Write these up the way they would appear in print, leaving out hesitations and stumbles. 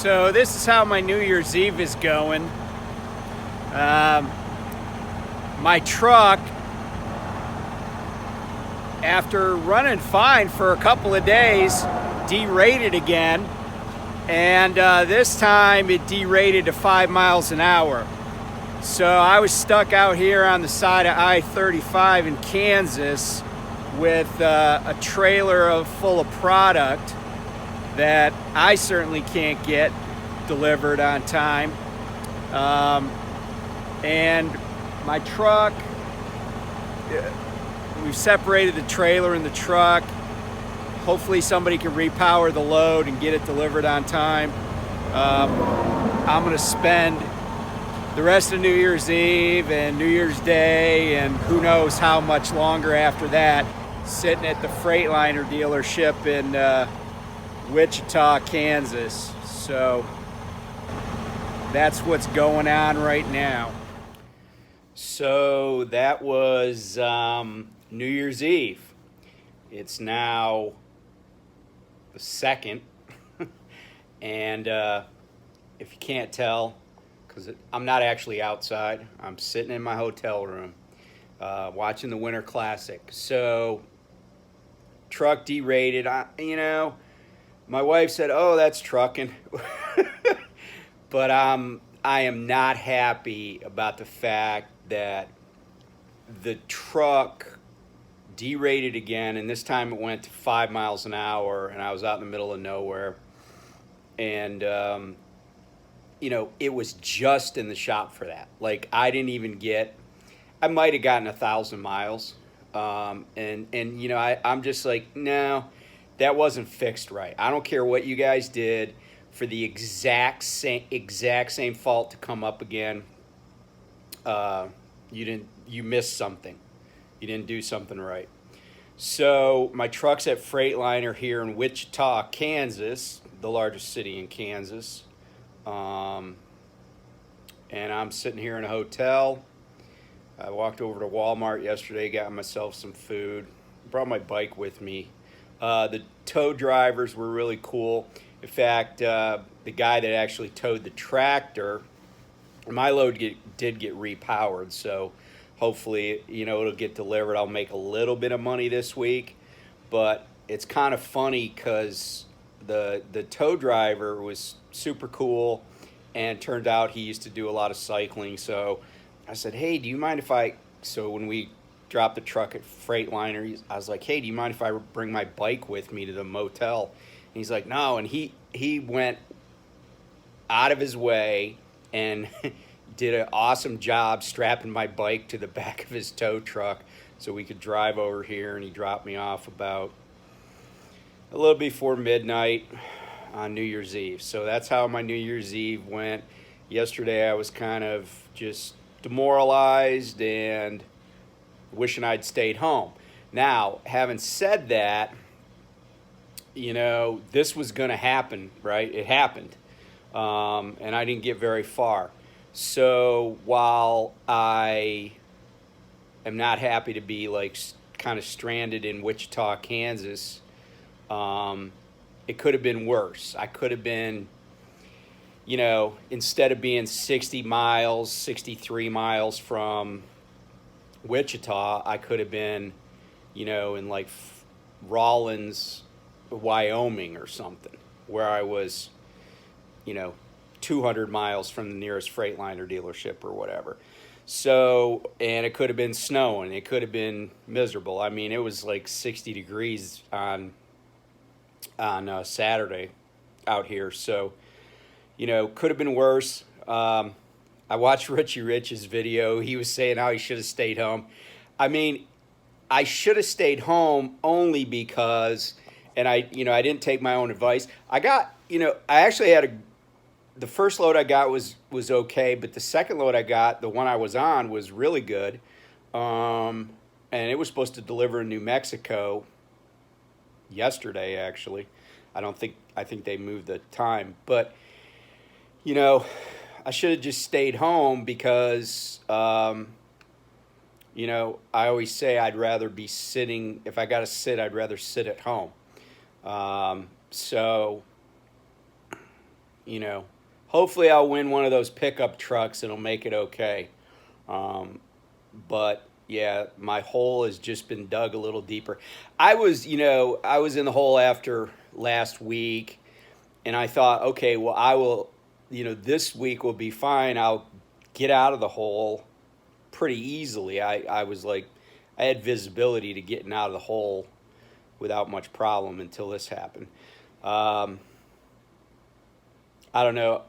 So this is how my New Year's Eve is going. My truck, after running fine for a couple of days, derated again. And this time it derated to 5 miles an hour. So I was stuck out here on the side of I-35 in Kansas with a trailer full of product that I certainly can't get delivered on time. And my truck, we've separated the trailer and the truck. Hopefully somebody can repower the load and get it delivered on time. I'm gonna spend the rest of New Year's Eve and New Year's Day and who knows how much longer after that sitting at the Freightliner dealership in Wichita, Kansas. So that's what's going on right now. So that was New Year's Eve. It's now the 2nd, and if you can't tell, because I'm not actually outside, I'm sitting in my hotel room watching the Winter Classic. So truck derated. My wife said, "Oh, that's trucking," but I am not happy about the fact that the truck derated again, and this time it went to 5 miles an hour, and I was out in the middle of nowhere, and it was just in the shop for that. Like, I might have gotten 1,000 miles, I'm just like, no, that wasn't fixed right. I don't care what you guys did for the exact same fault to come up again. You missed something. You didn't do something right. So my truck's at Freightliner here in Wichita, Kansas, the largest city in Kansas. And I'm sitting here in a hotel. I walked over to Walmart yesterday, got myself some food, brought my bike with me. The tow drivers were really cool. In fact, the guy that actually towed the tractor, my load did get repowered, so hopefully, it'll get delivered. I'll make a little bit of money this week, but it's kind of funny because the tow driver was super cool, and turned out he used to do a lot of cycling. So I said, "Hey, do you mind so when we dropped the truck at Freightliner, I was like, "Hey, do you mind if I bring my bike with me to the motel?" And he's like, "No," and he went out of his way and did an awesome job strapping my bike to the back of his tow truck so we could drive over here, and he dropped me off about a little before midnight on New Year's Eve. So that's how my New Year's Eve went. Yesterday I was kind of just demoralized and wishing I'd stayed home. Now, having said that, this was going to happen, right? It happened. And I didn't get very far. So while I am not happy to be kind of stranded in Wichita, Kansas, it could have been worse. I could have been, instead of being 63 miles from Wichita, I could have been, in Rawlins, Wyoming or something, where I was, 200 miles from the nearest Freightliner dealership or whatever. So, and it could have been snowing. It could have been miserable. I mean, it was like 60 degrees on Saturday out here. So, could have been worse. I watched Richie Rich's video. He was saying how he should have stayed home. I mean, I should have stayed home only because, and I didn't take my own advice. I actually had the first load I got was okay, but the second load I got, the one I was on, was really good. And it was supposed to deliver in New Mexico yesterday, actually. I think they moved the time. But, I should have just stayed home because, I always say I'd rather be sitting. If I got to sit, I'd rather sit at home. So you know, hopefully I'll win one of those pickup trucks and it'll make it okay. Um, but yeah, my hole has just been dug a little deeper. I was in the hole after last week, and I thought, okay, well, I will, this week will be fine. I'll get out of the hole pretty easily. I was like, I had visibility to getting out of the hole without much problem until this happened. Um, I don't know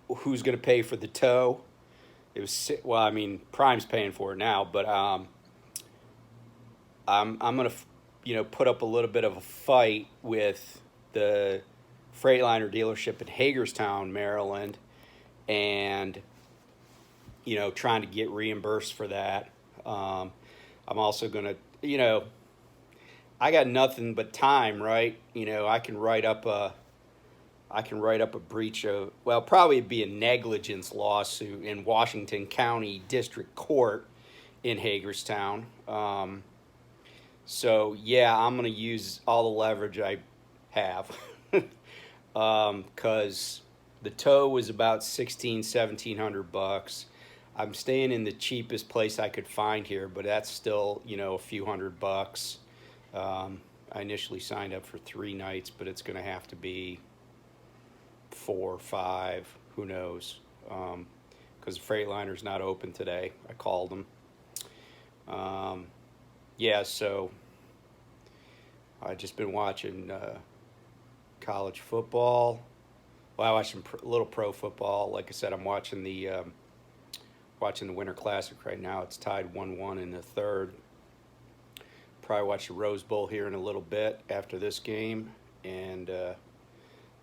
who's going to pay for the tow. It was well, I mean, Prime's paying for it now, but I'm gonna put up a little bit of a fight with the Freightliner dealership in Hagerstown, Maryland, and trying to get reimbursed for that. I'm also gonna I got nothing but time, right? I can write up a breach of, well, probably it'd be a negligence lawsuit in Washington County District Court in Hagerstown. So yeah, I'm gonna use all the leverage I have, because the tow was about 1,700 bucks. I'm staying in the cheapest place I could find here, but that's still a few $100. I initially signed up for 3 nights, but it's gonna have to be 4 or 5. Who knows? Because Freightliner's not open today. I called them. Yeah, so I've just been watching college football. Well, I watched a little pro football. Like I said, I'm watching the Winter Classic right now. It's tied 1-1 in the third. Probably watch the Rose Bowl here in a little bit after this game, and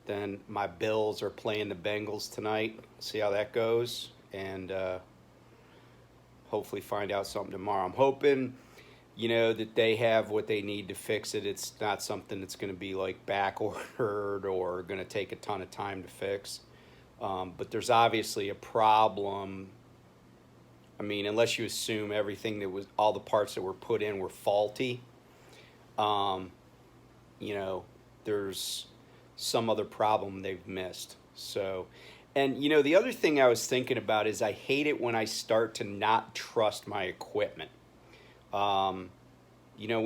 then my Bills are playing the Bengals tonight. See how that goes, and hopefully find out something tomorrow. I'm hoping, that they have what they need to fix it. It's not something that's going to be like back ordered or going to take a ton of time to fix. But there's obviously a problem. I mean, unless you assume everything all the parts that were put in were faulty, there's some other problem they've missed. So, and the other thing I was thinking about is I hate it when I start to not trust my equipment. When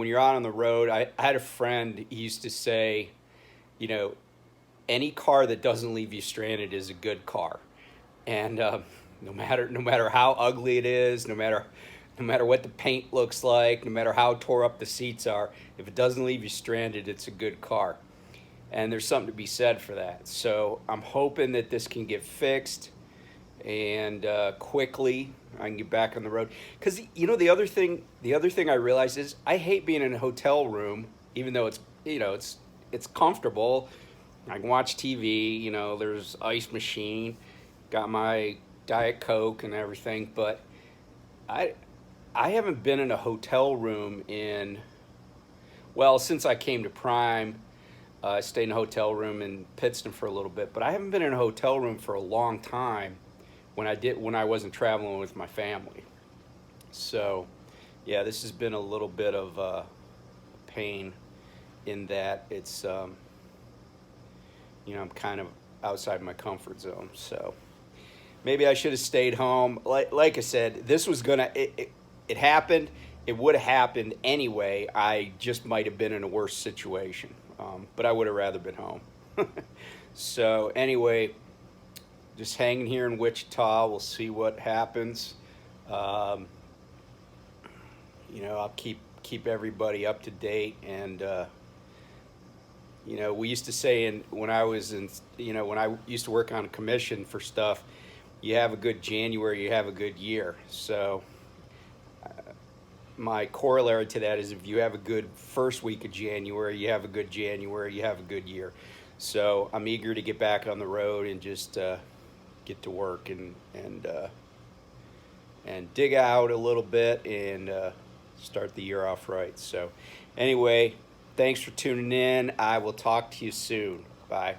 you're out on the road, I had a friend, he used to say, any car that doesn't leave you stranded is a good car. And no matter how ugly it is, no matter what the paint looks like, no matter how tore up the seats are, if it doesn't leave you stranded, it's a good car. And there's something to be said for that. So I'm hoping that this can get fixed, and quickly I can get back on the road. Because the other thing I realized is I hate being in a hotel room, even though it's comfortable. I can watch TV. There's ice machine, got my Diet Coke and everything. But I haven't been in a hotel room since I came to Prime. I stayed in a hotel room in Pittston for a little bit, but I haven't been in a hotel room for a long time when I wasn't traveling with my family. So, yeah, this has been a little bit of a pain in that it's, I'm kind of outside my comfort zone. So maybe I should have stayed home. Like I said, this was it happened. It would have happened anyway. I just might have been in a worse situation. But I would have rather been home. So anyway, just hanging here in Wichita. We'll see what happens. I'll keep everybody up to date. And we used to say when I used to work on a commission for stuff, you have a good January, you have a good year. So my corollary to that is if you have a good first week of January, you have a good January, you have a good year. So I'm eager to get back on the road and just get to work and dig out a little bit and start the year off right. So anyway, thanks for tuning in. I will talk to you soon. Bye.